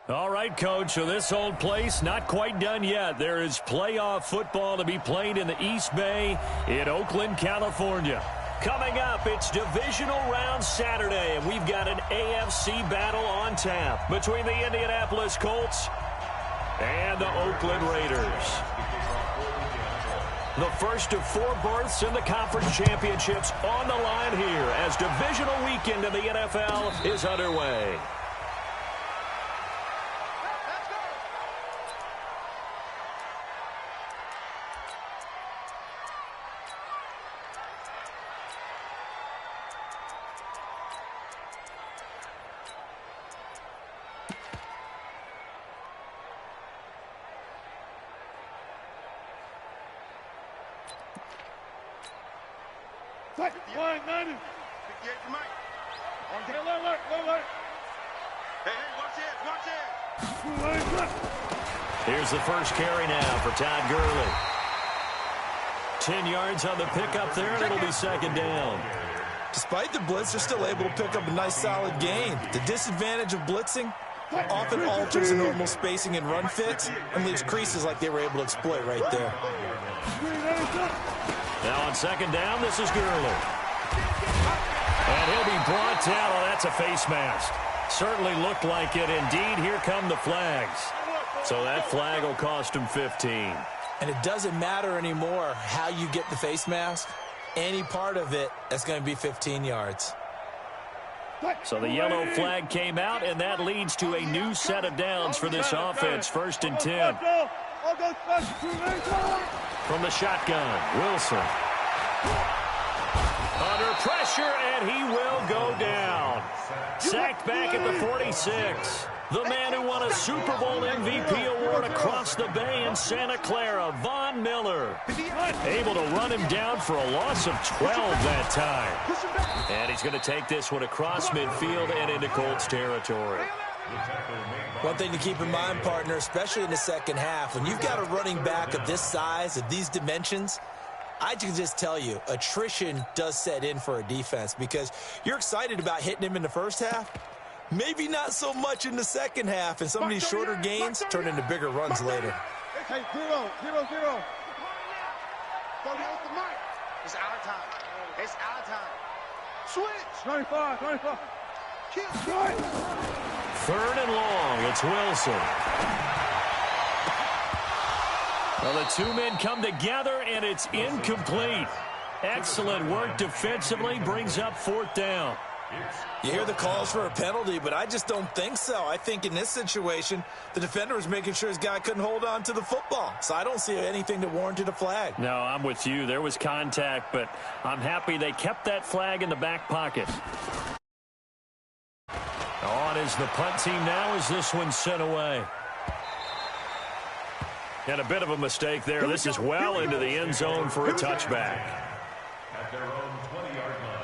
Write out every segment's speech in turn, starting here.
All right, Coach, so this old place not quite done yet. There is playoff football to be played in the East Bay in Oakland, California. Coming up, it's divisional round Saturday, and we've got an AFC battle on tap between the Indianapolis Colts and the Oakland Raiders. The first of 4 berths in the conference championships on the line here as divisional weekend in the NFL is underway. Madden. 58 to Mike. Alert. Hey, watch it. Here's the first carry now for Todd Gurley. 10 yards on the pickup there, and it'll be second down. Despite the blitz, they're still able to pick up a nice solid gain. The disadvantage of blitzing often alters the normal spacing and run fits and leaves creases like they were able to exploit right there. Now on second down, this is Gurley. And he'll be brought down. Oh, that's a face mask. Certainly looked like it. Indeed, here come the flags. So that flag will cost him 15. And it doesn't matter anymore how you get the face mask. Any part of it, that's going to be 15 yards. So the yellow flag came out, and that leads to a new set of downs for this offense. 1st and 10. From the shotgun, Wilson. Under pressure, and he will go down. Sacked back at the 46. The man who won a Super Bowl MVP award across the bay in Santa Clara, Von Miller. Able to run him down for a loss of 12 that time. And he's going to take this one across midfield and into Colts territory. One thing to keep in mind, partner, especially in the second half, when you've got a running back of this size, of these dimensions, I can just tell you, attrition does set in for a defense because you're excited about hitting him in the first half. Maybe not so much in the second half, and some of these shorter gains turn into bigger runs later. Hey, 0. It's our time. Switch. 25. Third and long, it's Wilson. Well, the two men come together, and it's incomplete. Excellent work defensively, brings up 4th down. You hear the calls for a penalty, but I just don't think so. I think in this situation, the defender was making sure his guy couldn't hold on to the football. So I don't see anything that warranted a flag. No, I'm with you. There was contact, but I'm happy they kept that flag in the back pocket. On is the punt team now as this one's sent away. And a bit of a mistake there. This is well into the end zone for a touchback. At their own 20-yard line.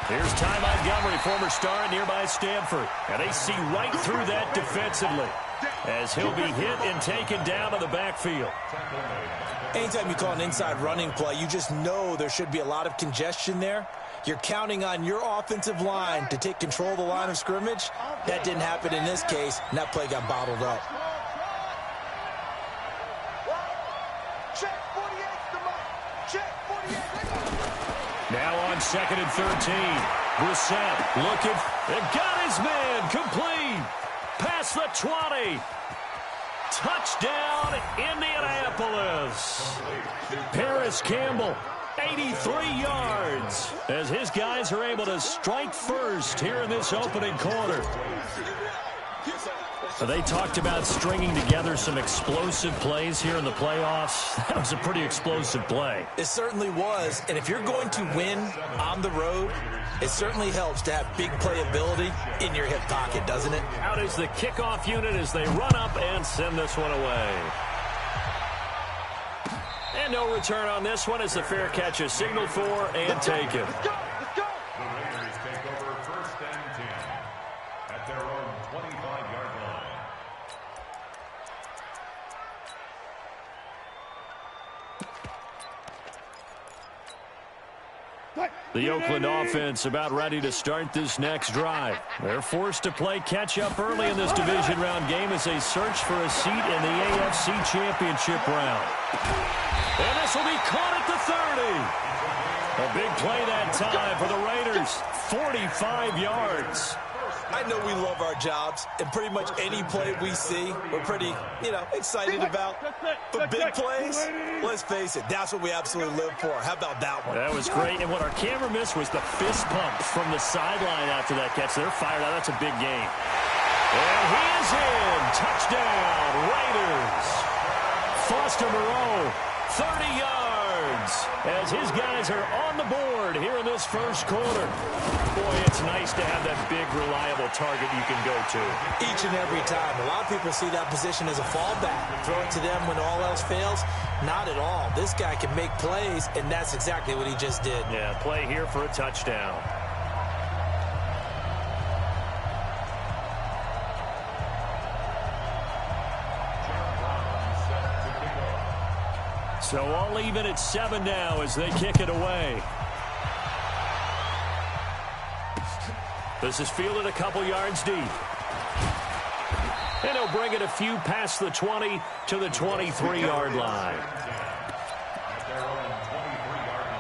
Here's Ty Montgomery, former star at nearby Stanford. And they see right through that defensively as he'll be hit and taken down to the backfield. Anytime you call an inside running play, you just know there should be a lot of congestion there. You're counting on your offensive line to take control of the line of scrimmage. That didn't happen in this case, and that play got bottled up. Now on 2nd and 13. Brissett looking and got his man complete. Past the 20. Touchdown, Indianapolis. Paris Campbell, 83 yards, as his guys are able to strike first here in this opening quarter. They talked about stringing together some explosive plays here in the playoffs. That was a pretty explosive play. It certainly was, and if you're going to win on the road, it certainly helps to have big playability in your hip pocket, doesn't it? Out is the kickoff unit as they run up and send this one away. And no return on this one as the fair catch is signaled for and taken. Let's go. Let's go. The Raiders take over 1st and 10 at their own 25-yard line. The Oakland offense about ready to start this next drive. They're forced to play catch-up early in this division round game as they search for a seat in the AFC Championship round. And this will be caught at the 30. A big play that time for the Raiders. 45 yards. I know we love our jobs, and pretty much any play we see, we're pretty, excited about. But big plays, let's face it, that's what we absolutely live for. How about that one? That was great, and what our camera missed was the fist pump from the sideline after that catch. They're fired out. That's a big game. And he is in. Touchdown, Raiders. Foster Moreau, 30 yards, as his guys are on the board here in this first quarter. Boy, it's nice to have that big, reliable target you can go to. Each and every time. A lot of people see that position as a fallback. Throw it to them when all else fails. Not at all. This guy can make plays, and that's exactly what he just did. Yeah, play here for a touchdown. So all even at 7 now as they kick it away. This is fielded a couple yards deep. And he'll bring it a few past the 20 to the 23-yard line. At their own 23-yard line.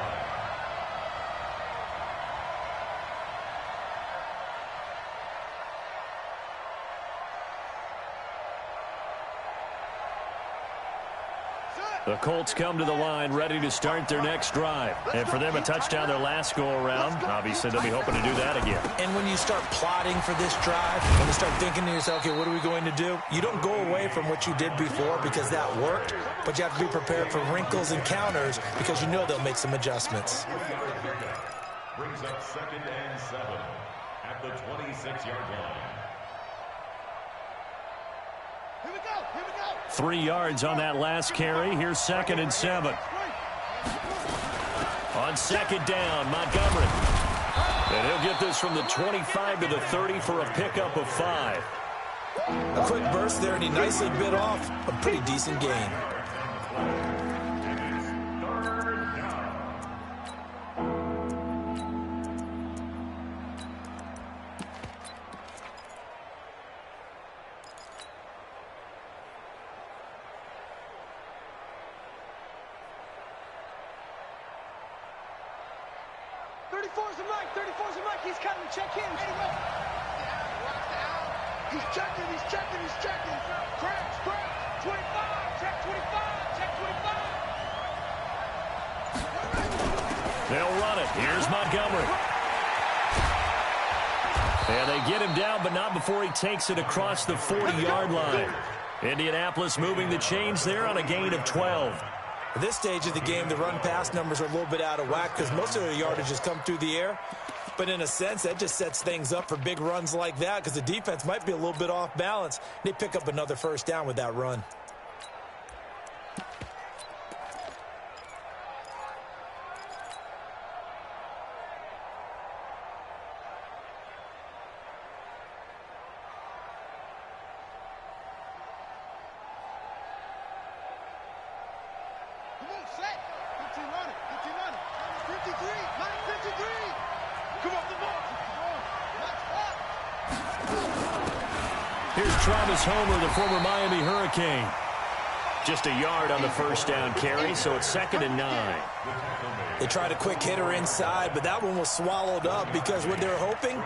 The Colts come to the line ready to start their next drive. And for them, a touchdown their last go-around. Obviously, they'll be hoping to do that again. And when you start plotting for this drive, when you start thinking to yourself, okay, what are we going to do? You don't go away from what you did before because that worked, but you have to be prepared for wrinkles and counters because you know they'll make some adjustments. Brings up 2nd and 7 at the 26-yard line. Here we go. Here we go. 3 yards on that last carry. Here's 2nd and 7. On 2nd down, Montgomery. And he'll get this from the 25 to the 30 for a pickup of 5. A quick burst there, and he nicely bit off a pretty decent gain. He's coming to check in. He's checking. He's checking. Crash. 25. Check 25. Check 25. They'll run it. Here's Montgomery. And they get him down, but not before he takes it across the 40-yard line. Indianapolis moving the chains there on a gain of 12. At this stage of the game, the run-pass numbers are a little bit out of whack because most of their yardage has come through the air. But in a sense, that just sets things up for big runs like that because the defense might be a little bit off balance. They pick up another first down with that run. Here's Travis Homer, the former Miami Hurricane. Just a yard on the first down carry, so it's 2nd and 9. They tried a quick hitter inside, but that one was swallowed up because what they're hoping,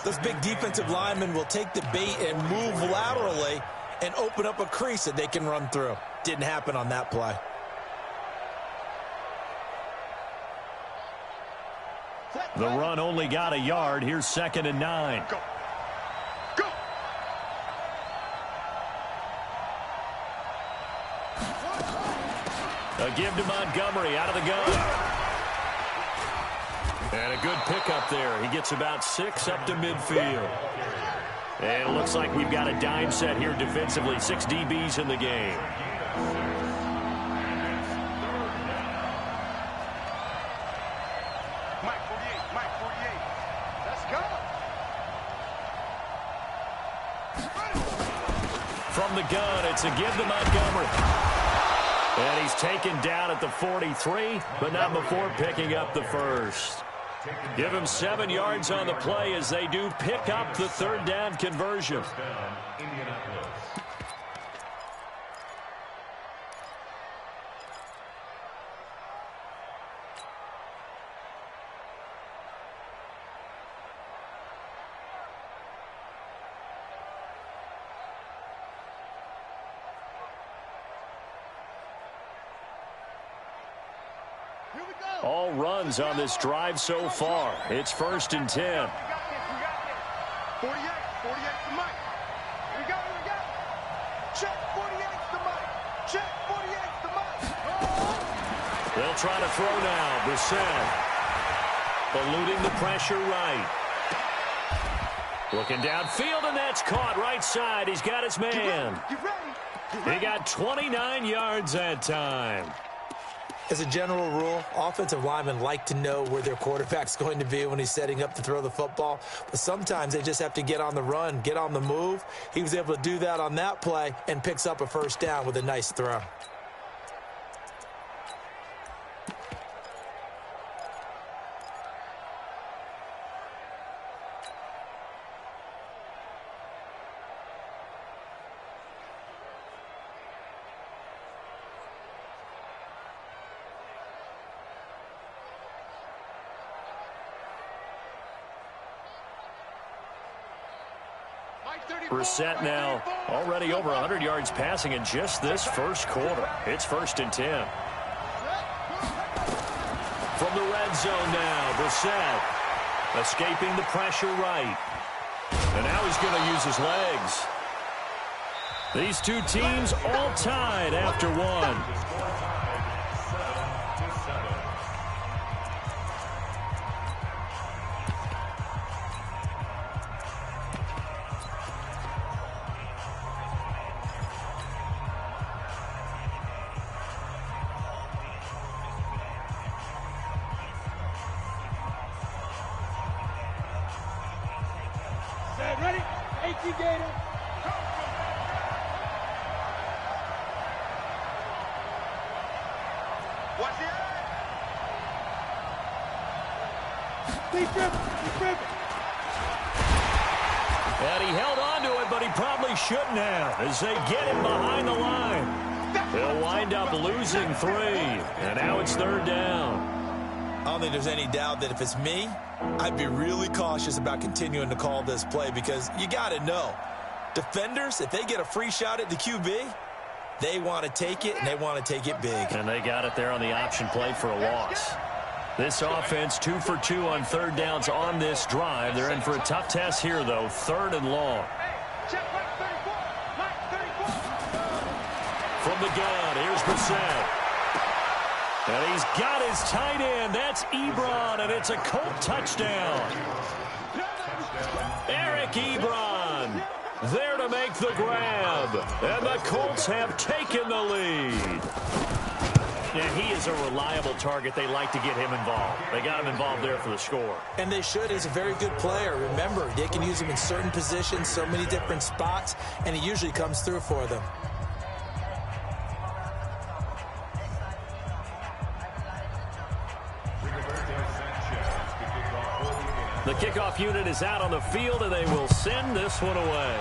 those big defensive linemen will take the bait and move laterally and open up a crease that they can run through. Didn't happen on that play. The run only got a yard. Here's 2nd and 9. Go. A give to Montgomery out of the gun. And a good pickup there. He gets about 6 up to midfield. And it looks like we've got a dime set here defensively. 6 DBs in the game. Mike 48, Mike 48. Let's go. From the gun, it's a give to Montgomery. And he's taken down at the 43, but not before picking up the first. Give him 7 yards on the play as they do pick up the third down conversion. All runs on this drive so far. It's 1st and 10. We got this. 48 to Mike. We got it. Check 48 to Mike. Check 48 to Mike. Oh. They'll try to throw now. Brissett eluding the pressure right. Looking downfield, and that's caught right side. He's got his man. Get ready. He got 29 yards that time. As a general rule, offensive linemen like to know where their quarterback's going to be when he's setting up to throw the football. But sometimes they just have to get on the run, get on the move. He was able to do that on that play and picks up a first down with a nice throw. Brissett now already over 100 yards passing in just this first quarter. It's 1st and 10. From the red zone now, Brissett escaping the pressure right. And now he's going to use his legs. These two teams all tied after one. Ready? AT Gator. Watch it. Deep dribble. And he held on to it, but he probably shouldn't have as they get him behind the line. They'll wind up losing 3, and now it's 3rd down. I don't think there's any doubt that if it's me, I'd be really cautious about continuing to call this play because you got to know, defenders, if they get a free shot at the QB, they want to take it, and they want to take it big. And they got it there on the option play for a loss. This offense 2 for 2 on 3rd downs on this drive. They're in for a tough test here, though, 3rd and long. From the gun, here's Brissett. And he's got his tight end. That's Ebron, and it's a Colt touchdown. Eric Ebron there to make the grab. And the Colts have taken the lead. Yeah, he is a reliable target. They like to get him involved. They got him involved there for the score. And they should. He's a very good player. Remember, they can use him in certain positions, so many different spots, and he usually comes through for them. The kickoff unit is out on the field, and they will send this one away.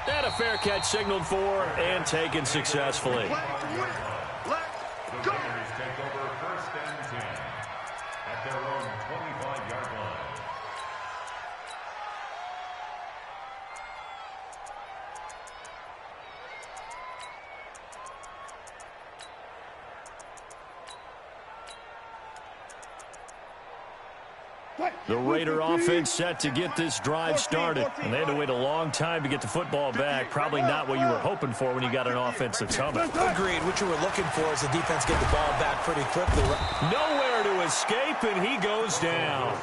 And a fair catch signaled for and taken successfully. The Raiders take over 1st and 10 at their own 25-yard line. The Raider offense set to get this drive started. And they had to wait a long time to get the football back. Probably not what you were hoping for when you got an offense that's humming. Agreed. What you were looking for is the defense get the ball back pretty quickly. Nowhere to escape, and he goes down.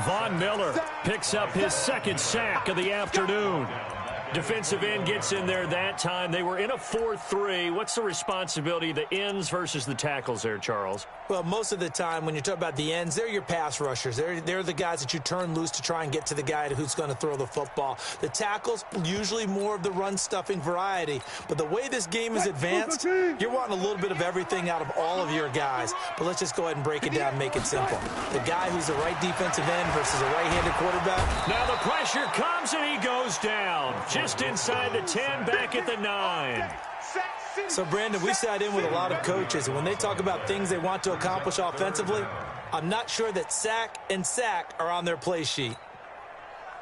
Von Miller picks up his 2nd sack of the afternoon. Defensive end gets in there that time. They were in a 4-3. What's the responsibility of the ends versus the tackles there, Charles? Well, most of the time when you talk about the ends, they're your pass rushers. They're the guys that you turn loose to try and get to the guy who's going to throw the football. The tackles, usually more of the run-stuffing variety. But the way this game is advanced, you're wanting a little bit of everything out of all of your guys. But let's just go ahead and break it down and make it simple. The guy who's the right defensive end versus a right-handed quarterback. Now the pressure comes and he goes down. Just inside the 10, back at the 9. So, Brandon, we sat in with a lot of coaches, and when they talk about things they want to accomplish offensively, I'm not sure that sack and sack are on their play sheet.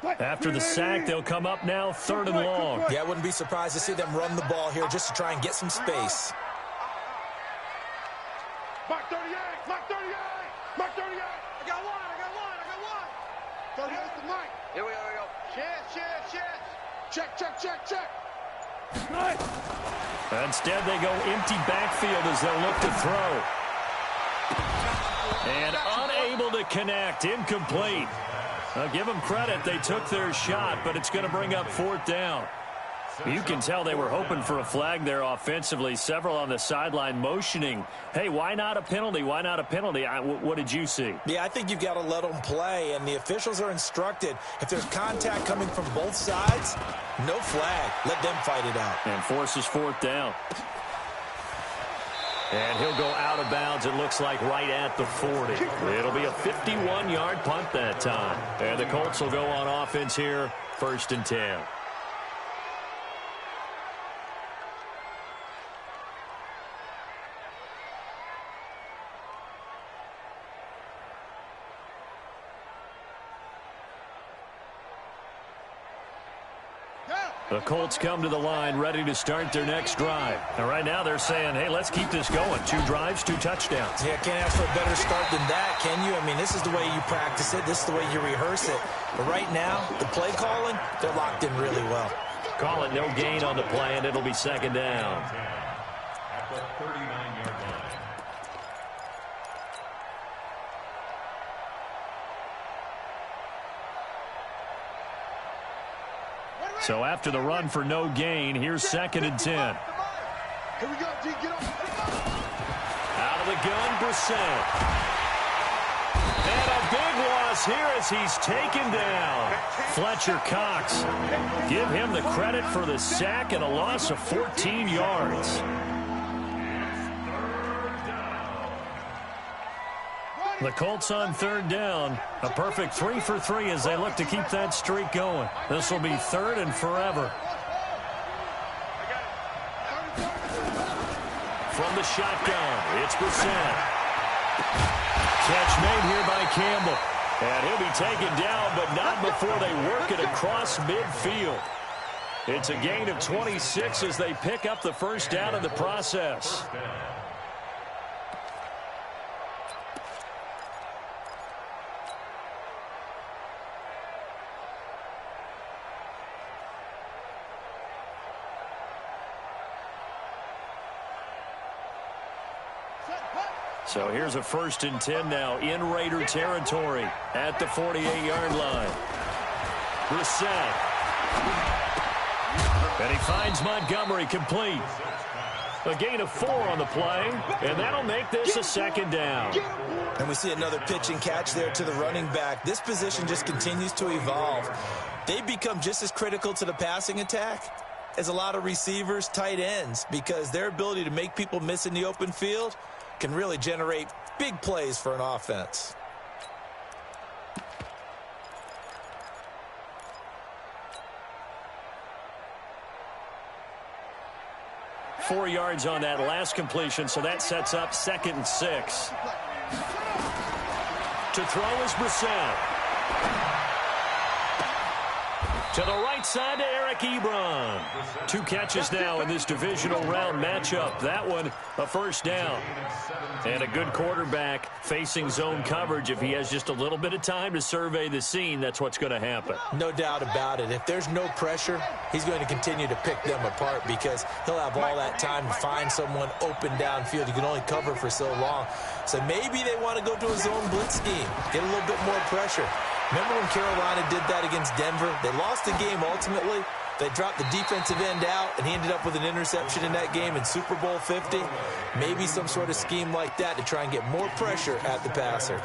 After the sack, they'll come up now 3rd and long. Yeah, I wouldn't be surprised to see them run the ball here just to try and get some space. Mark 38, Mark 38, Mark 38. I got one. 38's the mic. Here we go. Chance. Check. Instead, they go empty backfield as they'll look to throw. And unable to connect. Incomplete. I'll give them credit. They took their shot, but it's going to bring up 4th down. You can tell they were hoping for a flag there offensively. Several on the sideline motioning, hey, why not a penalty? Why not a penalty? What did you see? Yeah, I think you've got to let them play, and the officials are instructed. If there's contact coming from both sides, no flag. Let them fight it out. And forces 4th down. And he'll go out of bounds, it looks like, right at the 40. It'll be a 51-yard punt that time. And the Colts will go on offense here, 1st and 10. The Colts come to the line ready to start their next drive. And right now they're saying, hey, let's keep this going. 2 drives, 2 touchdowns. Yeah, can't ask for a better start than that, can you? I mean, this is the way you practice it. This is the way you rehearse it. But right now, the play calling, they're locked in really well. Call it no gain on the play, and it'll be 2nd down. At the 39-yard line. So after the run for no gain, here's 2nd and 10. Here we go, G, get up. Out of the gun, Brissett. And a big loss here as he's taken down. Fletcher Cox. Give him the credit for the sack and a loss of 14 yards. The Colts on 3rd down. A perfect 3 for 3 as they look to keep that streak going. This will be 3rd and forever. From the shotgun, it's Brissett. Catch made here by Campbell. And he'll be taken down, but not before they work it across midfield. It's a gain of 26 as they pick up the 1st down in the process. So here's a 1st and 10 now in Raider territory at the 48-yard line. Brissett. And he finds Montgomery complete. A gain of 4 on the play, and that'll make this a 2nd down. And we see another pitch and catch there to the running back. This position just continues to evolve. They become just as critical to the passing attack as a lot of receivers, tight ends, because their ability to make people miss in the open field can really generate big plays for an offense. Four yards on that last completion, so that sets up 2nd and 6. To throw is Brissett. To the right side to Eric Ebron. 2 catches now in this divisional round matchup. That one, a 1st down. And a good quarterback facing zone coverage. If he has just a little bit of time to survey the scene, that's what's going to happen. No doubt about it. If there's no pressure, he's going to continue to pick them apart because he'll have all that time to find someone open downfield. You can only cover for so long. So maybe they want to go to a zone blitz scheme, get a little bit more pressure. Remember when Carolina did that against Denver? They lost the game ultimately, They dropped the defensive end out, and he ended up with an interception in that game in Super Bowl 50. Maybe some sort of scheme like that to try and get more pressure at the passer.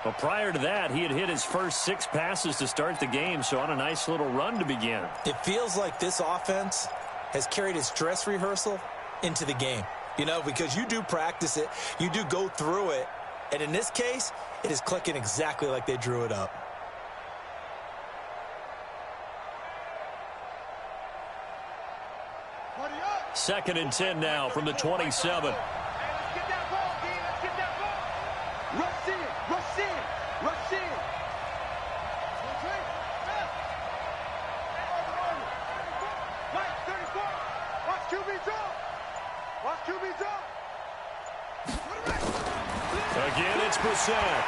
Well, prior to that, he had hit his first 6 passes to start the game, so on a nice little run to begin. It feels like this offense has carried its dress rehearsal into the game. You know, because you do practice it, you do go through it, and in this case, it is clicking exactly like they drew it up. Second and 10 now from the 27. Let's get that ball, D. Let's get that ball. Rush in, rush in, rush in. Right, 34. Watch QB drop. Watch QB drop. Again, it's Brissett.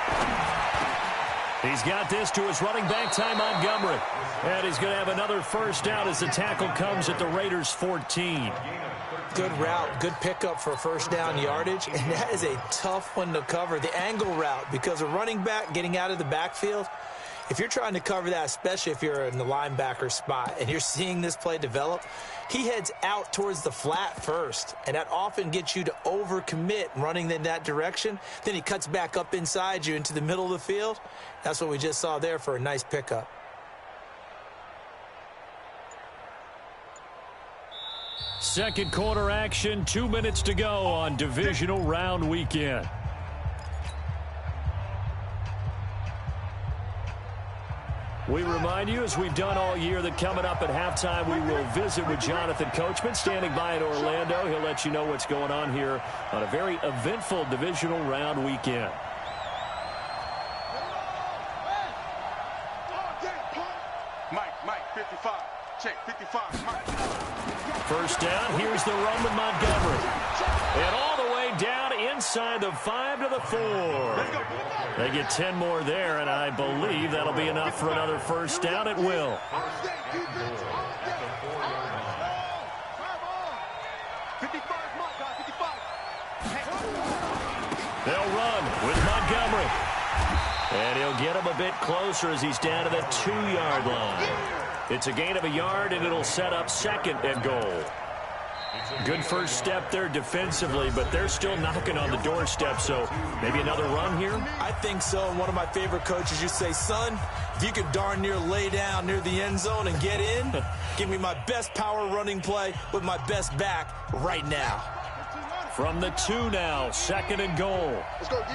He's got this to his running back, Ty Montgomery. And he's going to have another first down as the tackle comes at the Raiders' 14. Good route, good pickup for first down yardage, and that is a tough one to cover, the angle route, because a running back getting out of the backfield, if you're trying to cover that, especially if you're in the linebacker spot and you're seeing this play develop, he heads out towards the flat first, and that often gets you to overcommit running in that direction. Then he cuts back up inside you into the middle of the field. That's what we just saw there for a nice pickup. Second quarter action, 2 minutes to go on divisional round weekend. We remind you, as we've done all year, that coming up at halftime, we will visit with Jonathan Coachman, standing by in Orlando. He'll let you know what's going on here on a very eventful divisional round weekend. Mike, 55. Check, 55. Mike. First down, here's the run with Montgomery. And all the way down inside the 5 to the 4. They get 10 more there, and I believe that'll be enough for another first down. It will. 55, Mike, 55. They'll run with Montgomery. And he'll get him a bit closer as he's down to the 2-yard line. It's a gain of a yard, and it'll set up second and goal. Good first step there defensively, but they're still knocking on the doorstep, so maybe another run here? I think so, and one of my favorite coaches used to say, son, if you could darn near lay down near the end zone and get in, give me my best power running play with my best back right now. From the 2 now, second and goal. Let's go, D.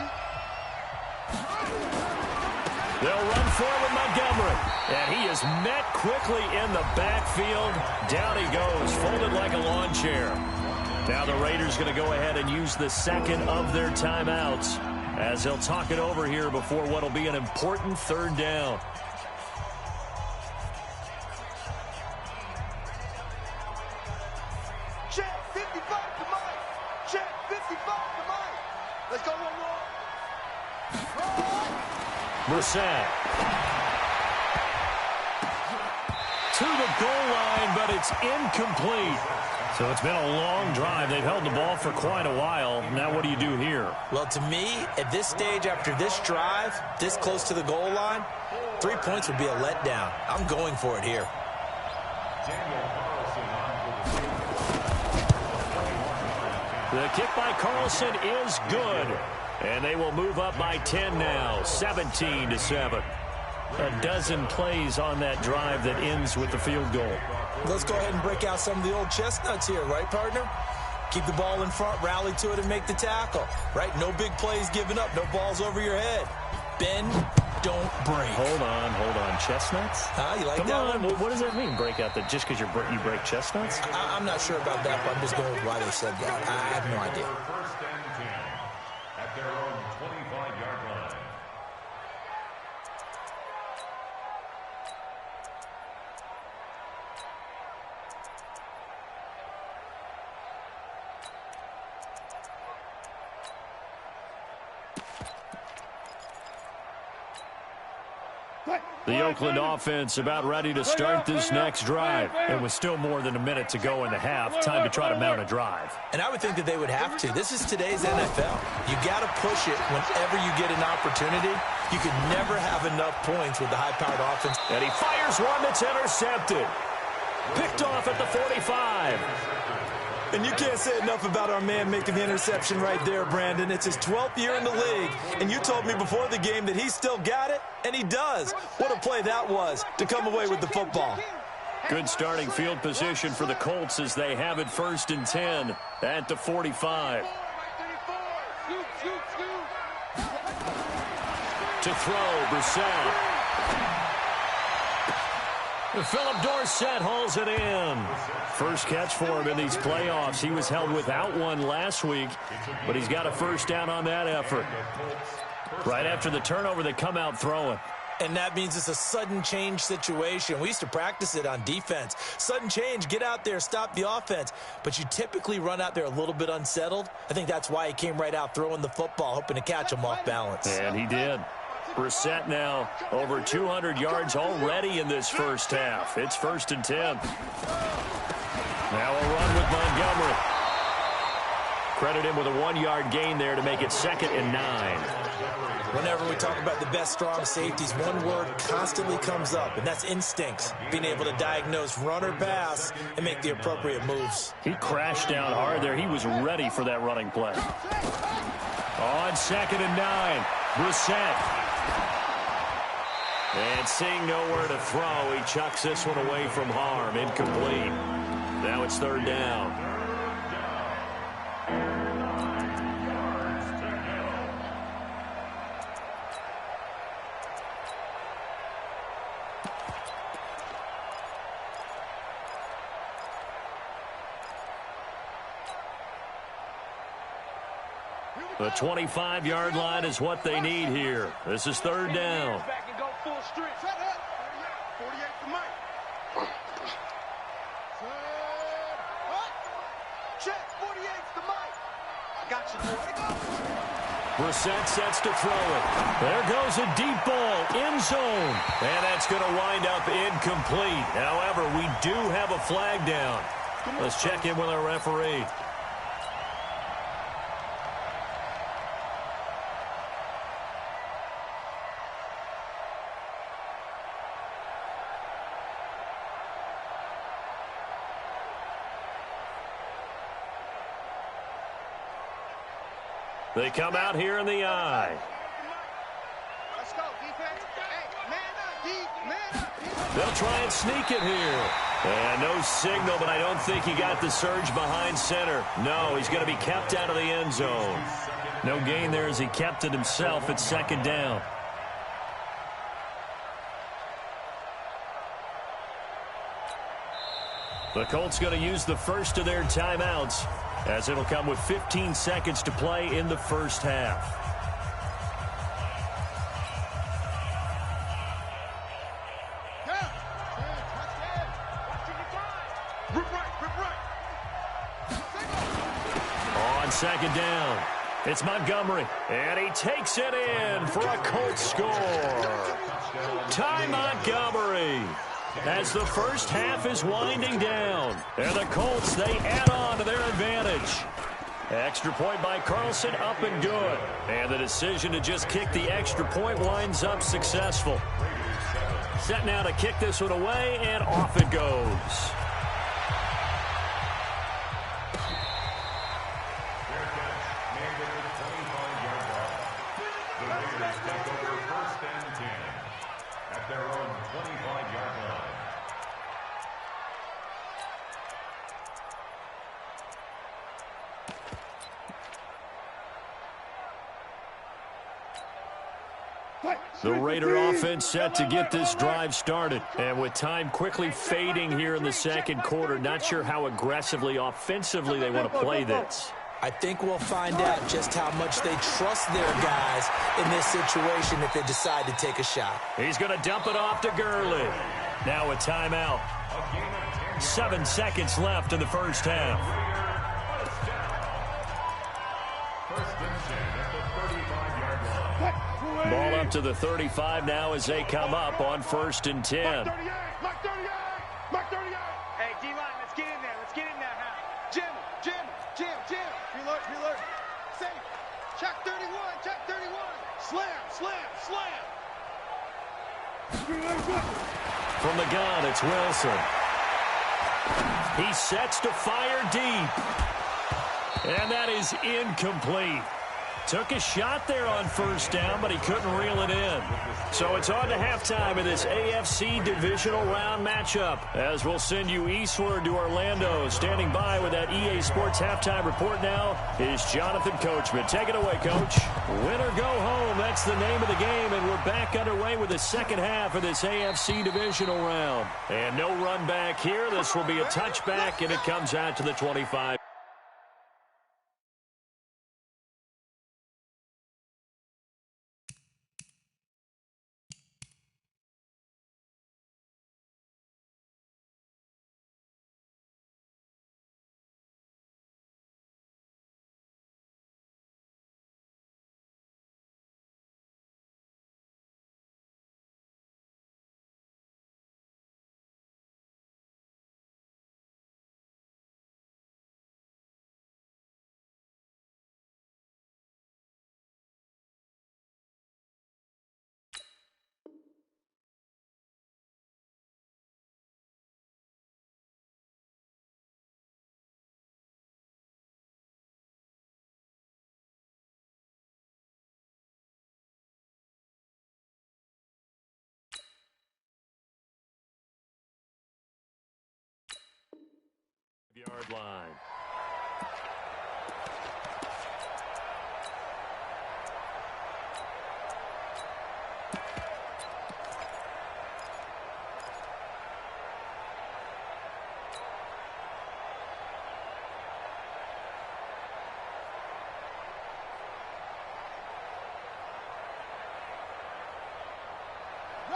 They'll run forward Montgomery, and he is met quickly in the backfield. Down he goes, folded like a lawn chair. Now the Raiders going to go ahead and use the second of their timeouts as they'll talk it over here before what will be an important third down. Check, 55 to Mike. Check, 55 to Mike. Let's go, one more. Brissett to the goal line, but it's incomplete. So it's been a long drive. They've held the ball for quite a while. Now what do you do here? Well, to me, at this stage, after this drive, this close to the goal line, 3 points would be a letdown. I'm going for it here. The kick by Carlson is good. And they will move up by 10 now, 17-7. A dozen plays on that drive that ends with the field goal. Let's go ahead and break out some of the old chestnuts here, right, partner? Keep the ball in front, rally to it, and make the tackle, right? No big plays given up, no balls over your head. Bend, don't break. Hold on. Chestnuts? You like Come that on. one? What does that mean, break out? That just because you break chestnuts? I'm not sure about that, but I'm just going with why they said that. I have no idea. First and 10 at their own 25-yard line. The Oakland offense about ready to start this next drive. And with still more than a minute to go in the half, time to try to mount a drive. And I would think that they would have to. This is today's NFL. You got to push it whenever you get an opportunity. You can never have enough points with the high-powered offense. And he fires one that's intercepted. Picked off at the 45. And you can't say enough about our man making the interception right there, Brandon. It's his 12th year in the league, and you told me before the game that he still got it, and he does. What a play that was to come away with the football. Good starting field position for the Colts as they have it 1st and 10 at the 45. To throw, Brissett. Philip Dorsett hauls it in. First catch for him in these playoffs. He was held without one last week, but he's got a first down on that effort. Right after the turnover, they come out throwing. And that means it's a sudden change situation. We used to practice it on defense. Sudden change, get out there, stop the offense. But you typically run out there a little bit unsettled. I think that's why he came right out throwing the football, hoping to catch him off balance. And he did. Brissett now over 200 yards already in this first half. It's 1st and 10. Now a run with Montgomery. Credit him with a 1-yard gain there to make it 2nd and 9. Whenever we talk about the best strong safeties, one word constantly comes up, and that's instincts. Being able to diagnose run or pass and make the appropriate moves. He crashed down hard there. He was ready for that running play. On 2nd and 9, Brissett. And seeing nowhere to throw, he chucks this one away from harm. Incomplete. Now it's 3rd down. The 25-yard line is what they need here. This is 3rd down. Brissett sets to throw it. There goes a deep ball, end zone. And that's going to wind up incomplete. However, we do have a flag down. Let's check in with our referee. They come out here in the eye. Let's go, defense. Hey, man up, They'll try and sneak it here. And no signal, but I don't think he got the surge behind center. No, he's going to be kept out of the end zone. No gain there as he kept it himself at 2nd down. The Colts going to use the first of their timeouts, as it'll come with 15 seconds to play in the first half. On 2nd down, it's Montgomery, and he takes it in for a Colts score. Ty Montgomery. As the first half is winding down. And the Colts, they add on to their advantage. Extra point by Carlson, up and good. And the decision to just kick the extra point winds up successful. Set now to kick this one away, and off it goes. The Raider offense set to get this drive started. And with time quickly fading here in the second quarter, not sure how aggressively, offensively they want to play this. I think we'll find out just how much they trust their guys in this situation if they decide to take a shot. He's going to dump it off to Gurley. Now a timeout. 7 seconds left in the first half. Ball up to the 35 now as they come up on 1st and 10. Hey, D-line, let's get in there. Let's get in there now. Jim. Reload. Safe. Check 31. Slam. From the gun, it's Wilson. He sets to fire deep. And that is incomplete. Took a shot there on first down, but he couldn't reel it in. So it's on to halftime of this AFC divisional round matchup, as we'll send you eastward to Orlando. Standing by with that EA Sports halftime report now is Jonathan Coachman. Take it away, Coach. Win or go home, that's the name of the game, and we're back underway with the second half of this AFC divisional round. And no run back here. This will be a touchback, and it comes out to the 25. Yard line.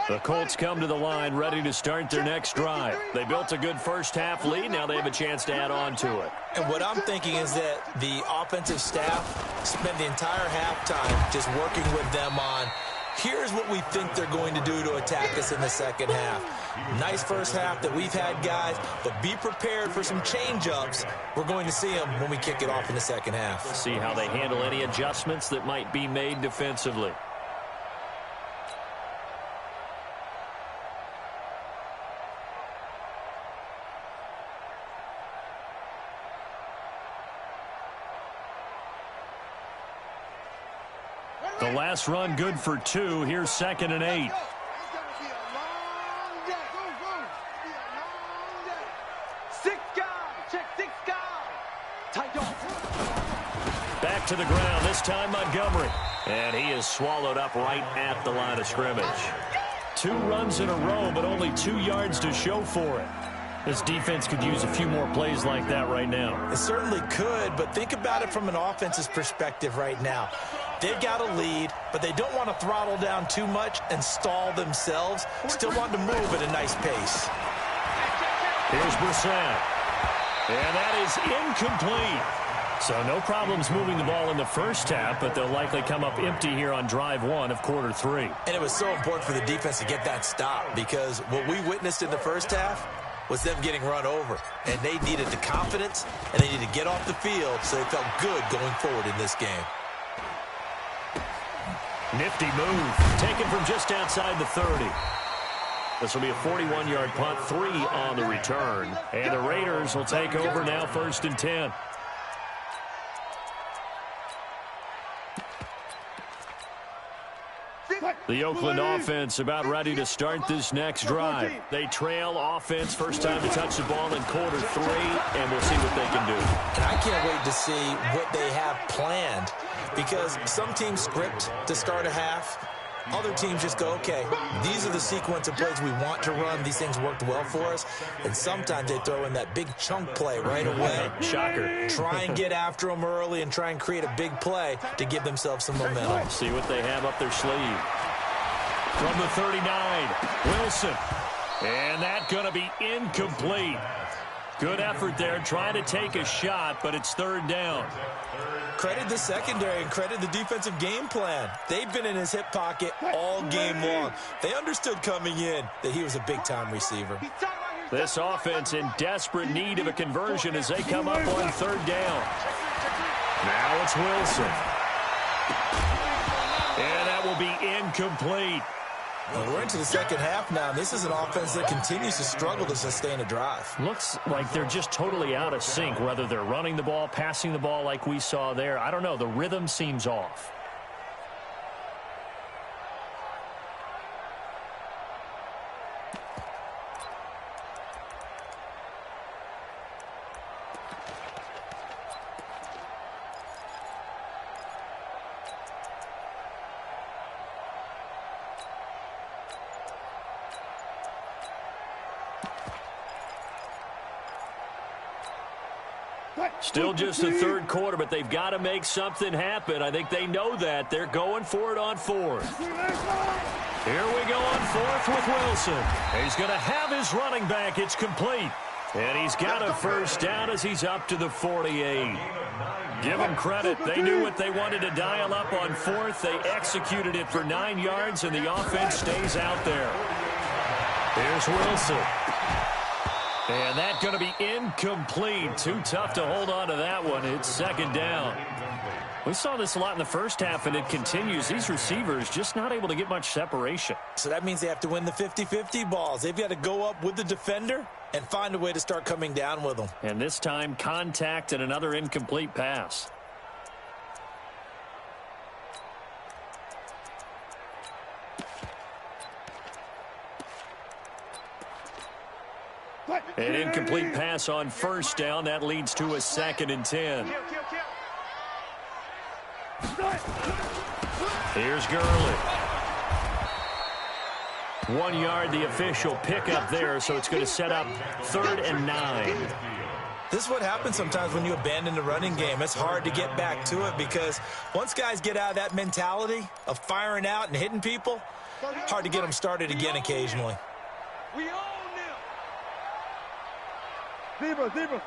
The Colts come to the line ready to start their next drive. They built a good first-half lead. Now they have a chance to add on to it. And what I'm thinking is that the offensive staff spent the entire halftime just working with them on, here's what we think they're going to do to attack us in the second half. Nice first half that we've had, guys, but be prepared for some change-ups. We're going to see them when we kick it off in the second half. See how they handle any adjustments that might be made defensively. The last run good for 2. Here's 2nd and 8. Back to the ground, this time Montgomery. And he is swallowed up right at the line of scrimmage. 2 runs in a row, but only 2 yards to show for it. This defense could use a few more plays like that right now. It certainly could, but think about it from an offense's perspective right now. They've got a lead, but they don't want to throttle down too much and stall themselves. Still want to move at a nice pace. Here's Brissett. And that is incomplete. So no problems moving the ball in the first half, but they'll likely come up empty here on drive 1 of quarter 3. And it was so important for the defense to get that stop, because what we witnessed in the first half was them getting run over. And they needed the confidence, and they needed to get off the field so they felt good going forward in this game. Nifty move, taken from just outside the 30. This will be a 41-yard punt, 3 on the return. And the Raiders will take over now, 1st and 10. The Oakland offense about ready to start this next drive. They trail offense, first time to touch the ball in quarter 3, and we'll see what they can do. And I can't wait to see what they have planned, because some teams script to start a half. Other teams just go, okay, these are the sequence of plays we want to run. These things worked well for us. And sometimes they throw in that big chunk play right away. Shocker. Try and get after them early and try and create a big play to give themselves some momentum. See what they have up their sleeve. From the 39, Wilson. And that's going to be incomplete. Good effort there, trying to take a shot, but it's 3rd down. Credit the secondary and credit the defensive game plan. They've been in his hip pocket all game long. They understood coming in that he was a big-time receiver. This offense in desperate need of a conversion as they come up on 3rd down. Now it's Wilson. And that will be incomplete. Well, we're into the second half now. This is an offense that continues to struggle to sustain a drive. Looks like they're just totally out of sync, whether they're running the ball, passing the ball like we saw there. I don't know. The rhythm seems off. Still just the third quarter, but they've got to make something happen. I think they know that. They're going for it on fourth. Here we go on fourth with Wilson. He's going to have his running back. It's complete. And he's got a first down as he's up to the 48. Give them credit. They knew what they wanted to dial up on fourth. They executed it for 9 yards, and the offense stays out there. Here's Wilson. And that's going to be incomplete. Too tough to hold on to that one. It's second down. We saw this a lot in the first half, and it continues. These receivers just not able to get much separation. So that means they have to win the 50-50 balls. They've got to go up with the defender and find a way to start coming down with them. And this time, contact and another incomplete pass. An incomplete pass on first down. That leads to a 2nd and 10. Here's Gurley. 1 yard, the official pickup there, so it's going to set up 3rd and 9. This is what happens sometimes when you abandon the running game. It's hard to get back to it because once guys get out of that mentality of firing out and hitting people, hard to get them started again occasionally. We own them. Zebra. Mike 38,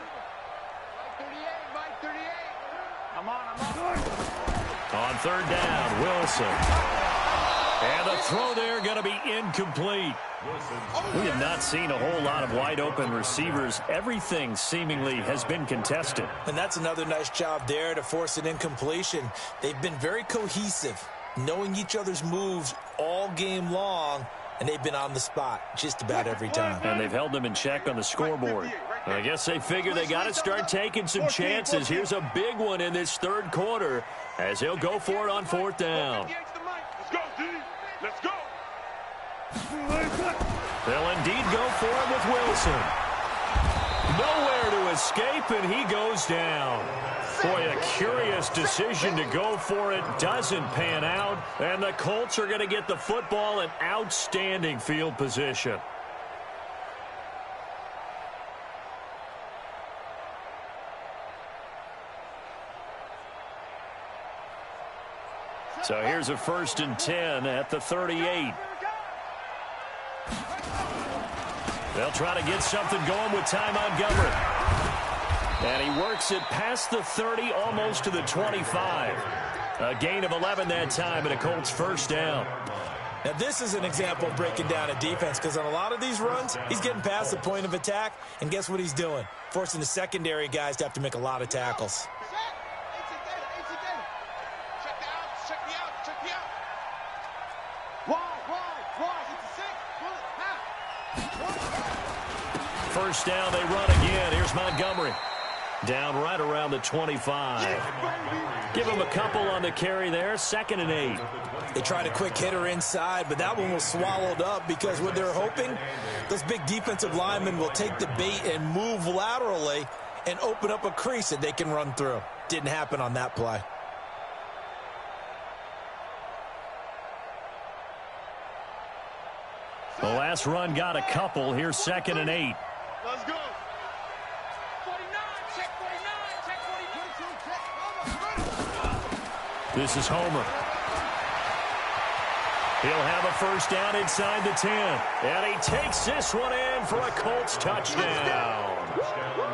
Mike 38. I'm on. On 3rd down, Wilson. And the throw there going to be incomplete. We have not seen a whole lot of wide-open receivers. Everything seemingly has been contested. And that's another nice job there to force an incompletion. They've been very cohesive, knowing each other's moves all game long, and they've been on the spot just about every time. And they've held them in check on the scoreboard. I guess they figure they got to start taking some chances. Here's a big one in this 3rd quarter as he'll go for it on 4th down. Let's go, D. Let's go. They'll indeed go for it with Wilson. Nowhere to escape, and he goes down. Boy, a curious decision to go for it. Doesn't pan out, and the Colts are going to get the football in outstanding field position. So here's a 1st and 10 at the 38. They'll try to get something going with Ty Montgomery. And he works it past the 30, almost to the 25. A gain of 11 that time, and a Colts first down. Now, this is an example of breaking down a defense, because on a lot of these runs, he's getting past the point of attack, and guess what he's doing? Forcing the secondary guys to have to make a lot of tackles. First down, they run again. Here's Montgomery. Down right around the 25. Give him a couple on the carry there. 2nd and 8. They tried a quick hitter inside, but that one was swallowed up because what they're hoping, those big defensive linemen will take the bait and move laterally and open up a crease that they can run through. Didn't happen on that play. The last run got a couple. Here's 2nd and 8. Let's go. 49, check 49, This is Homer. He'll have a first down inside the 10. And he takes this one in for a Colts touchdown.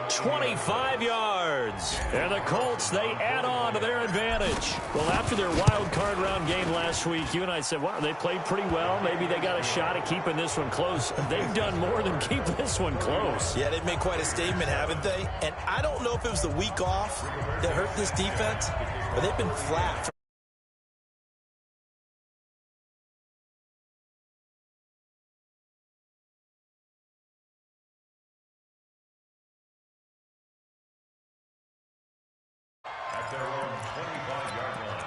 25 yards. And the Colts, they add on to their advantage. Well, after their wild card round game last week, you and I said, wow, they played pretty well. Maybe they got a shot at keeping this one close. They've done more than keep this one close. Yeah, they've made quite a statement, haven't they? And I don't know if it was the week off that hurt this defense, but they've been flat. at their own 25-yard line.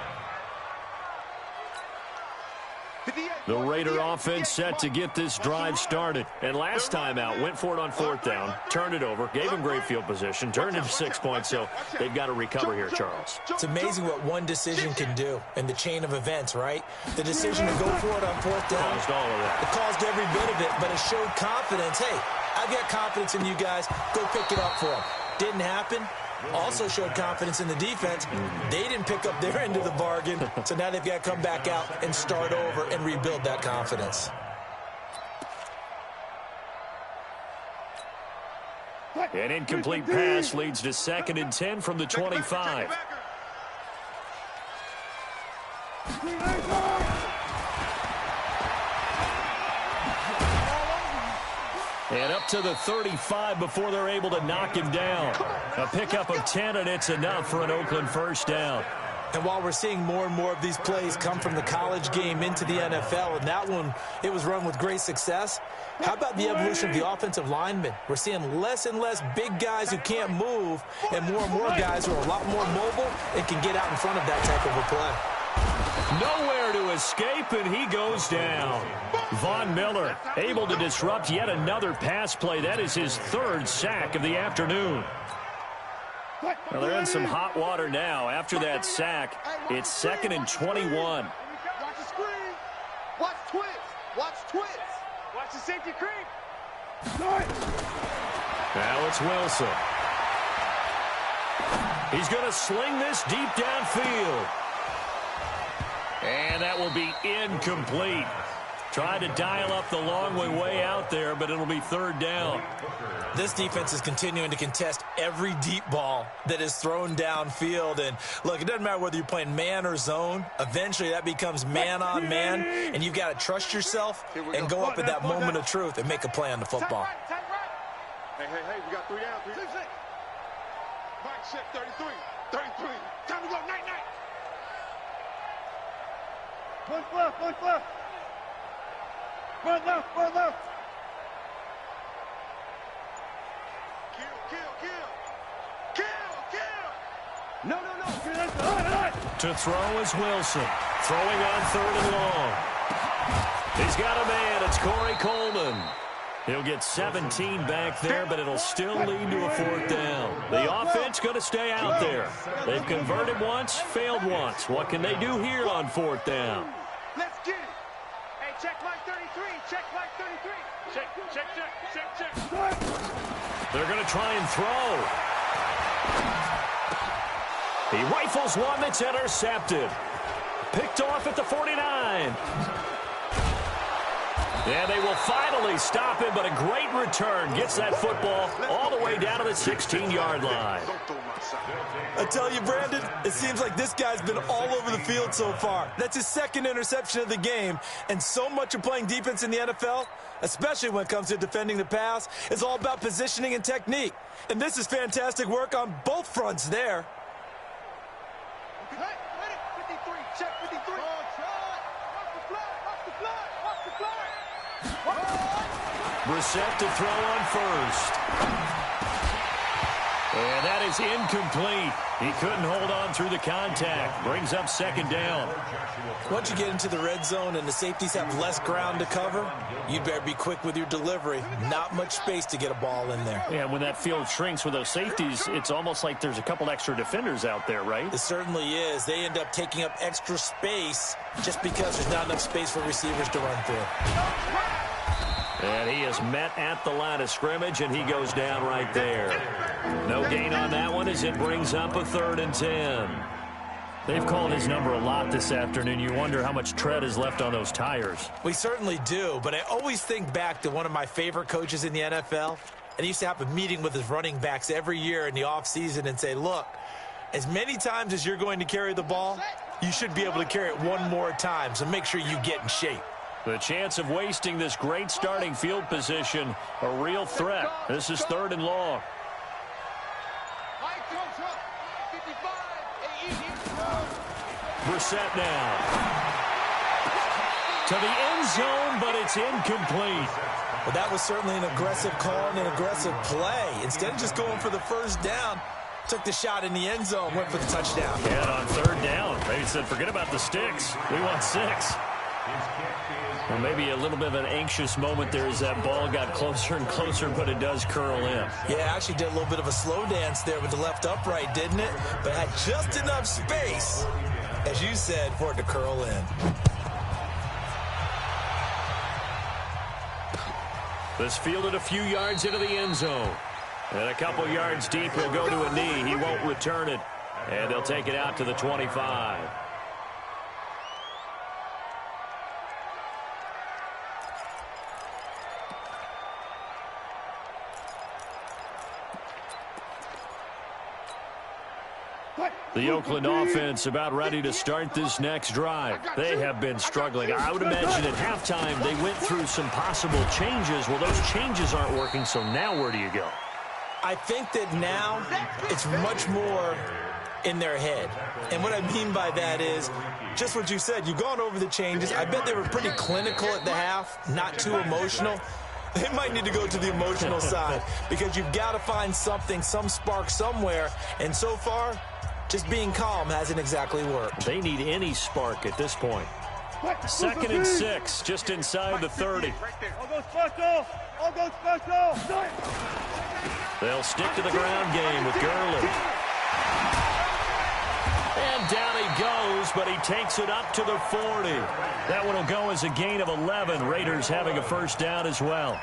The Raider offense set to get this drive started. And last time out, went for it on fourth down, turned it over, gave them great field position, turned into 6 points, so they've got to recover here, Charles. It's amazing what one decision can do in the chain of events, right? The decision to go for it on fourth down. Caused all of that. It caused every bit of it, but it showed confidence. Hey, I've got confidence in you guys. Go pick it up for them. Didn't happen. Also showed confidence in the defense. They didn't pick up their end of the bargain, so now they've got to come back out and start over and rebuild that confidence. An incomplete pass leads to 2nd and 10 from the 25. And up to the 35 before they're able to knock him down. A pickup of 10, and it's enough for an Oakland first down. And while we're seeing more and more of these plays come from the college game into the NFL, and that one, it was run with great success, how about the evolution of the offensive linemen? We're seeing less and less big guys who can't move and more guys who are a lot more mobile and can get out in front of that type of a play. Nowhere to escape, and he goes down. Von Miller able to disrupt yet another pass play. That is his 3rd sack of the afternoon. Well, they're in some hot water now. After that sack, it's 2nd and 21. Watch the screen. Watch twist. Watch twist. Watch the safety creep. Now it's Wilson. He's going to sling this deep downfield. And that will be incomplete. Tried to dial up the long way out there, but it'll be 3rd down. This defense is continuing to contest every deep ball that is thrown downfield. And, look, it doesn't matter whether you're playing man or zone. Eventually, that becomes man-on-man, and you've got to trust yourself and go up at that moment of truth and make a play on the football. Hey, we got 3 down. 3, 6. Mike, check 33. 33. Time to go. Night. One left. Run left. Kill. No. To throw is Wilson. Throwing on 3rd and long. He's got a man. It's Corey Coleman. He'll get 17 back there, but it'll still lead to a 4th down. The offense going to stay out there. They've converted once, failed once. What can they do here on 4th down? Let's get it. Hey, check Mike 33. Check Mike 33. Check. They're going to try and throw. He rifles one that's intercepted. Picked off at the 49. And they will finally stop him, but a great return. Gets that football all the way down to the 16-yard line. I tell you, Brandon, it seems like this guy's been all over the field so far. That's his 2nd interception of the game. And so much of playing defense in the NFL, especially when it comes to defending the pass, is all about positioning and technique. And this is fantastic work on both fronts there. Hey, 53. Check 53. Watch the fly. Brissett to throw on 1st. And that is incomplete. He couldn't hold on through the contact. Brings up 2nd down. Once you get into the red zone and the safeties have less ground to cover, you better be quick with your delivery. Not much space to get a ball in there. Yeah, when that field shrinks with those safeties, it's almost like there's a couple extra defenders out there, right? It certainly is. They end up taking up extra space just because there's not enough space for receivers to run through. And he is met at the line of scrimmage, and he goes down right there. No gain on that one as it brings up a 3rd and 10. They've called his number a lot this afternoon. You wonder how much tread is left on those tires. We certainly do, but I always think back to one of my favorite coaches in the NFL, and he used to have a meeting with his running backs every year in the offseason and say, look, as many times as you're going to carry the ball, you should be able to carry it one more time, so make sure you get in shape. The chance of wasting this great starting field position, a real threat. This is 3rd and long. Brissett now. To the end zone, but it's incomplete. Well, that was certainly an aggressive call and an aggressive play. Instead of just going for the 1st down, took the shot in the end zone, went for the touchdown. And on third down, maybe said, forget about the sticks. We want 6. Well, maybe a little bit of an anxious moment there as that ball got closer and closer, but it does curl in. Yeah, actually did a little bit of a slow dance there with the left upright, didn't it? But had just enough space, as you said, for it to curl in. This fielded a few yards into the end zone. And a couple yards deep, he'll go to a knee. He won't return it. And they'll take it out to the 25. The Oakland offense about ready to start this next drive. They have been struggling. I would imagine at halftime they went through some possible changes. Well, those changes aren't working, so now where do you go? I think that now it's much more in their head. And what I mean by that is just what you said. You've gone over the changes. I bet they were pretty clinical at the half, not too emotional. They might need to go to the emotional side because you've got to find something, some spark somewhere. And so far, just being calm hasn't exactly worked. They need any spark at this point. 2nd and 6, just inside the 30. I'll go special. I'll go special. They'll stick to the ground game with Gurley. And down he goes, but he takes it up to the 40. That one will go as a gain of 11. Raiders having a first down as well.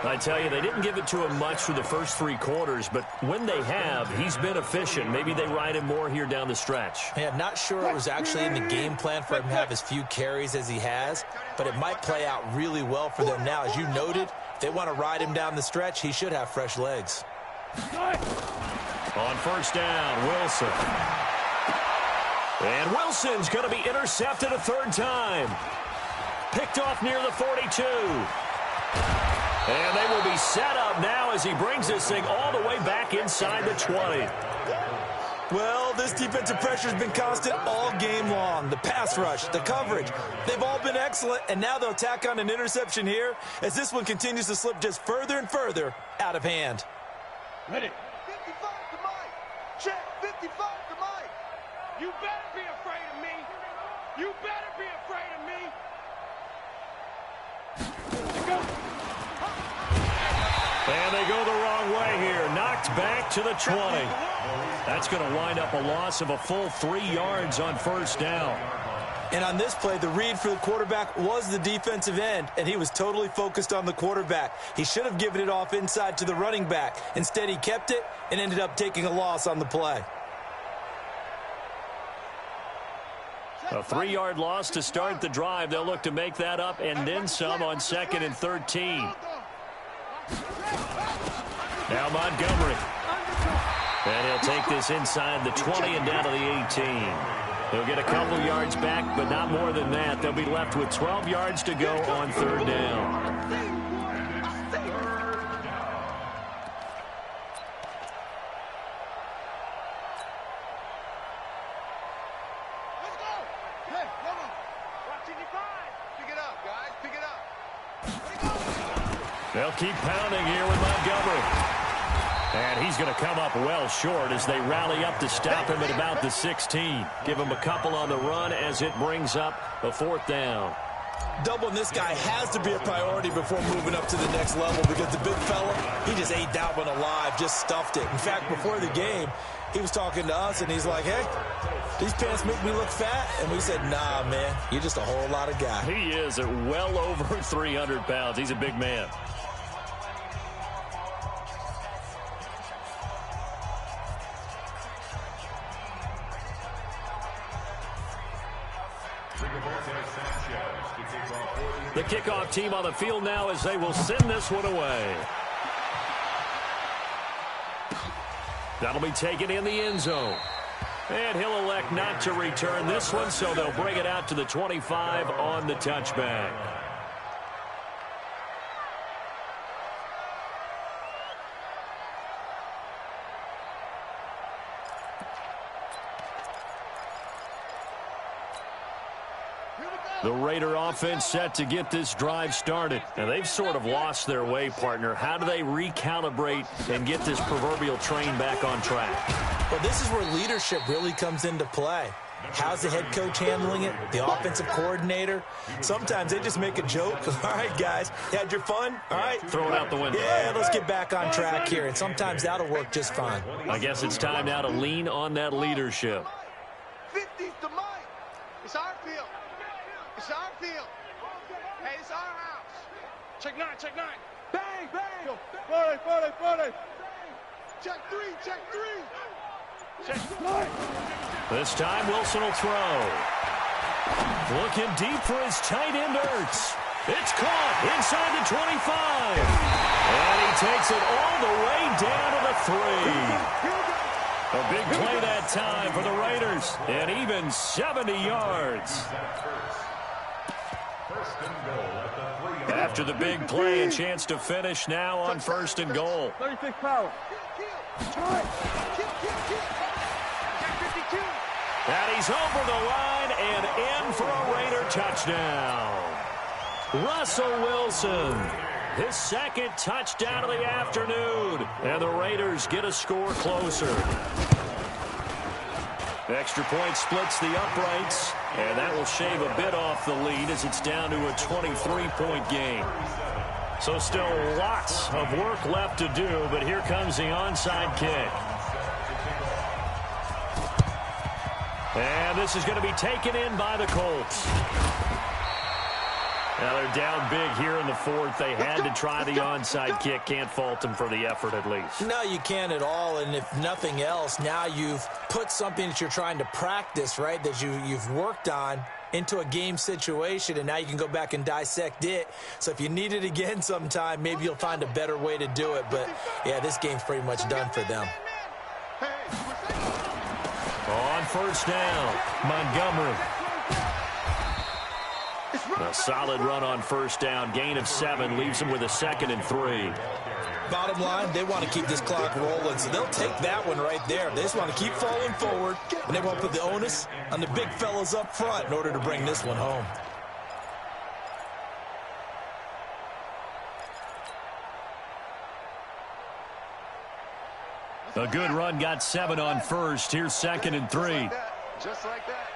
I tell you, they didn't give it to him much for the first 3 quarters, but when they have, he's been efficient. Maybe they ride him more here down the stretch. Yeah, I'm not sure it was actually in the game plan for him to have as few carries as he has, but it might play out really well for them now. As you noted, if they want to ride him down the stretch, he should have fresh legs. On first down, Wilson. And Wilson's going to be intercepted a 3rd time. Picked off near the 42. And they will be set up now as he brings this thing all the way back inside the 20. Well, this defensive pressure has been constant all game long. The pass rush, the coverage, they've all been excellent, and now they'll tack on an interception here as this one continues to slip just further and further out of hand. Ready. 55 to Mike. Check. 55 to Mike. You better be afraid of me. You better be afraid of me. Go. And they go the wrong way here. Knocked back to the 20. That's going to wind up a loss of a full 3 yards on first down. And on this play, the read for the quarterback was the defensive end, and he was totally focused on the quarterback. He should have given it off inside to the running back. Instead, he kept it and ended up taking a loss on the play. A 3-yard loss to start the drive. They'll look to make that up and then some on 2nd and 13. Now Montgomery. And he'll take this inside the 20 and down to the 18. They'll get a couple yards back, but not more than that. They'll be left with 12 yards to go on 3rd down. Let's go. Hey, come on. Watching your five. Pick it up, guys. Pick it up. They'll keep pounding here with Montgomery. And he's going to come up well short as they rally up to stop him at about the 16. Give him a couple on the run as it brings up a 4th down. Doubling this guy has to be a priority before moving up to the next level because the big fella, he just ate that one alive, just stuffed it. In fact, before the game, he was talking to us, and he's like, hey, these pants make me look fat. And we said, nah, man, you're just a whole lot of guy. He is at well over 300 pounds. He's a big man. The kickoff team on the field now as they will send this one away. That'll be taken in the end zone. And he'll elect not to return this one, so they'll bring it out to the 25 on the touchback. The Raider offense set to get this drive started. And they've sort of lost their way, partner. How do they recalibrate and get this proverbial train back on track? Well, this is where leadership really comes into play. How's the head coach handling it? The offensive coordinator? Sometimes they just make a joke. All right, guys, you had your fun? All right. Throw it out the window. Yeah, let's get back on track here. And sometimes that'll work just fine. I guess it's time now to lean on that leadership. 50's the mic. It's our field. It's our field. Hey, it's our house. Check 9, check 9. Bang, bang. 40. Check 3, check 3. Check 9. This time Wilson will throw. Looking deep for his tight end Ertz. It's caught inside the 25. And he takes it all the way down to the 3. A big play that time for the Raiders. And even 70 yards. After the big play, a chance to finish now on 1st and goal. 36 power. And he's over the line and in for a Raider touchdown. Russell Wilson, his 2nd touchdown of the afternoon. And the Raiders get a score closer. Extra point splits the uprights, and that will shave a bit off the lead as it's down to a 23-point game. So still lots of work left to do, but here comes the onside kick. And this is going to be taken in by the Colts. Now they're down big here in the 4th. They had to try the onside kick. Can't fault them for the effort at least. No, you can't at all. And if nothing else, now you've put something that you're trying to practice, right, that you've worked on into a game situation, and now you can go back and dissect it. So if you need it again sometime, maybe you'll find a better way to do it. But, yeah, this game's pretty much done for them. On 1st down, Montgomery. A solid run on 1st down. Gain of 7 leaves them with a 2nd and 3. Bottom line, they want to keep this clock rolling, so they'll take that one right there. They just want to keep falling forward, and they want to put the onus on the big fellas up front in order to bring this one home. A good run, got 7 on 1st. Here's 2nd and 3. Just like that.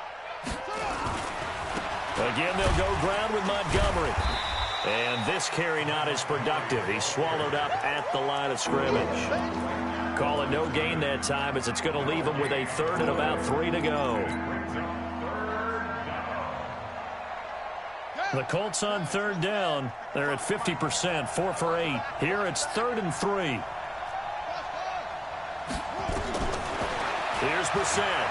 Again, they'll go ground with Montgomery. And this carry not as productive. He's swallowed up at the line of scrimmage. Call it no gain that time as it's going to leave him with a 3rd and about 3 to go. The Colts on 3rd down. They're at 50%, 4 for 8. Here it's 3rd and 3. Here's Brissett.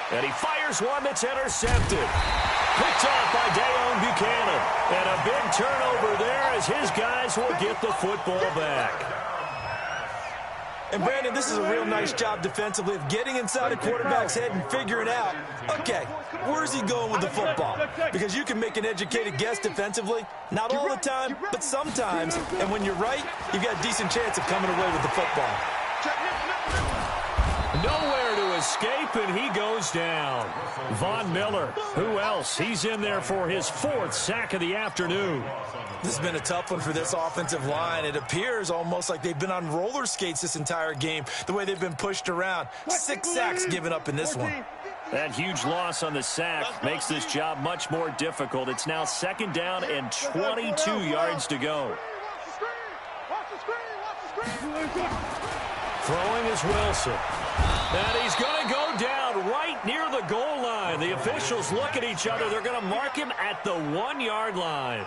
And he fires one that's intercepted. Picked off by Dayon Buchanan. And a big turnover there as his guys will get the football back. And, Brandon, this is a real nice job defensively of getting inside a quarterback's head and figuring out, okay, where's he going with the football? Because you can make an educated guess defensively. Not all the time, but sometimes. And when you're right, you've got a decent chance of coming away with the football. Nowhere to escape, and he goes down. Von Miller, who else? He's in there for his 4th sack of the afternoon. This has been a tough one for this offensive line. It appears almost like they've been on roller skates this entire game, the way they've been pushed around. 6 sacks given up in this one. That huge loss on the sack makes this job much more difficult. It's now 2nd down and 22 yards to go. Throwing is Wilson. And he's going to go down right near the goal line. The officials look at each other. They're going to mark him at the 1-yard line.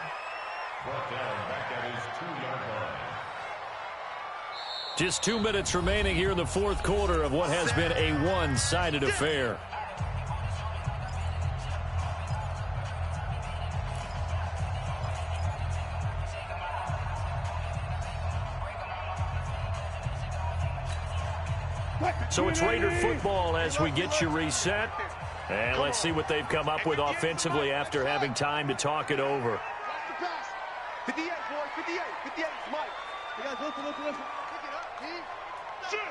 Brought down back at his 2-yard line. Just 2 minutes remaining here in the 4th quarter of what has been a one-sided affair. So it's Raider football as we get you reset. And let's see what they've come up with offensively after having time to talk it over. 58, boys, 58, 58, Mike. You guys, listen. Pick it up, T. Shoot.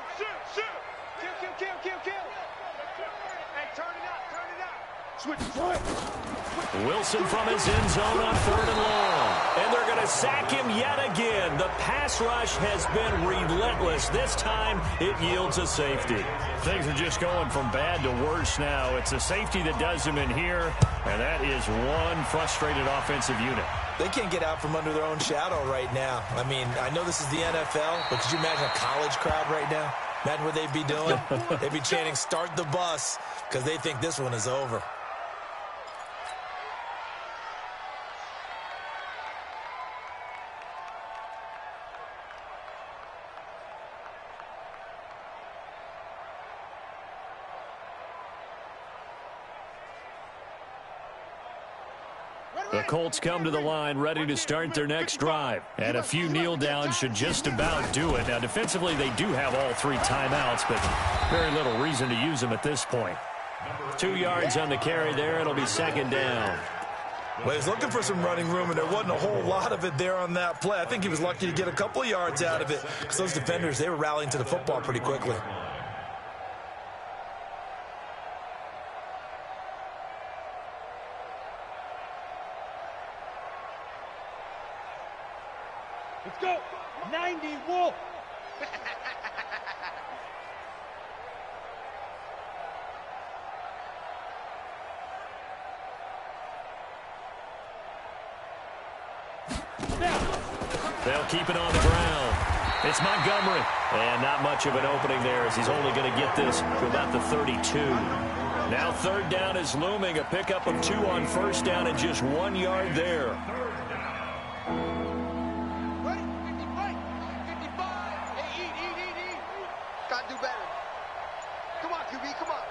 Kill. Hey, turn it up. Wilson from his end zone on 3rd and long. And they're going to sack him yet again. The pass rush has been relentless. This time, it yields a safety. Things are just going from bad to worse now. It's a safety that does them in here, and that is one frustrated offensive unit. They can't get out from under their own shadow right now. I mean, I know this is the NFL, but could you imagine a college crowd right now? Imagine what they'd be doing. They'd be chanting, "Start the bus," because they think this one is over. The Colts come to the line ready to start their next drive. And a few kneel downs should just about do it. Now, defensively, they do have all 3 timeouts, but very little reason to use them at this point. 2 yards on the carry there. It'll be 2nd down. Well, he was looking for some running room, and there wasn't a whole lot of it there on that play. I think he was lucky to get a couple of yards out of it because those defenders, they were rallying to the football pretty quickly. Let's go. 90 Wolf. They'll keep it on the ground. It's Montgomery. And not much of an opening there as he's only going to get this to about the 32. Now 3rd down is looming. A pickup of 2 on 1st down and just 1 yard there. Got to do better. Come on, QB, come on.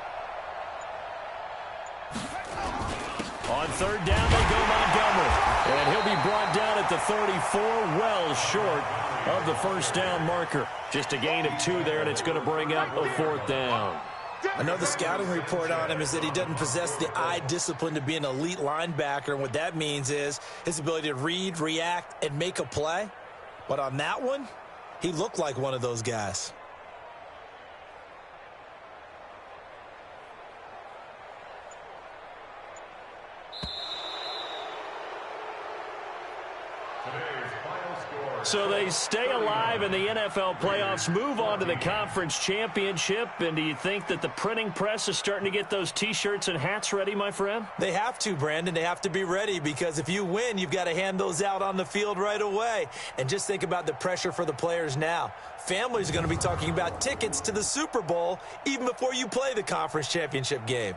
On 3rd down, they go Montgomery. And he'll be brought down at the 34, well short of the 1st down marker. Just a gain of 2 there, and it's going to bring up a 4th down. Another scouting report on him is that he doesn't possess the eye discipline to be an elite linebacker, and what that means is his ability to read, react, and make a play. But on that one, he looked like one of those guys. So they stay alive in the NFL playoffs, move on to the conference championship. And do you think that the printing press is starting to get those T-shirts and hats ready, my friend? They have to, Brandon. They have to be ready because if you win, you've got to hand those out on the field right away. And just think about the pressure for the players now. Families are going to be talking about tickets to the Super Bowl even before you play the conference championship game.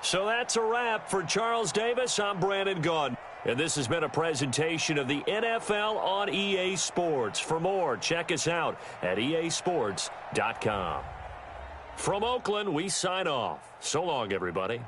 So that's a wrap for Charles Davis. I'm Brandon Gaudin. And this has been a presentation of the NFL on EA Sports. For more, check us out at easports.com. From Oakland, we sign off. So long, everybody.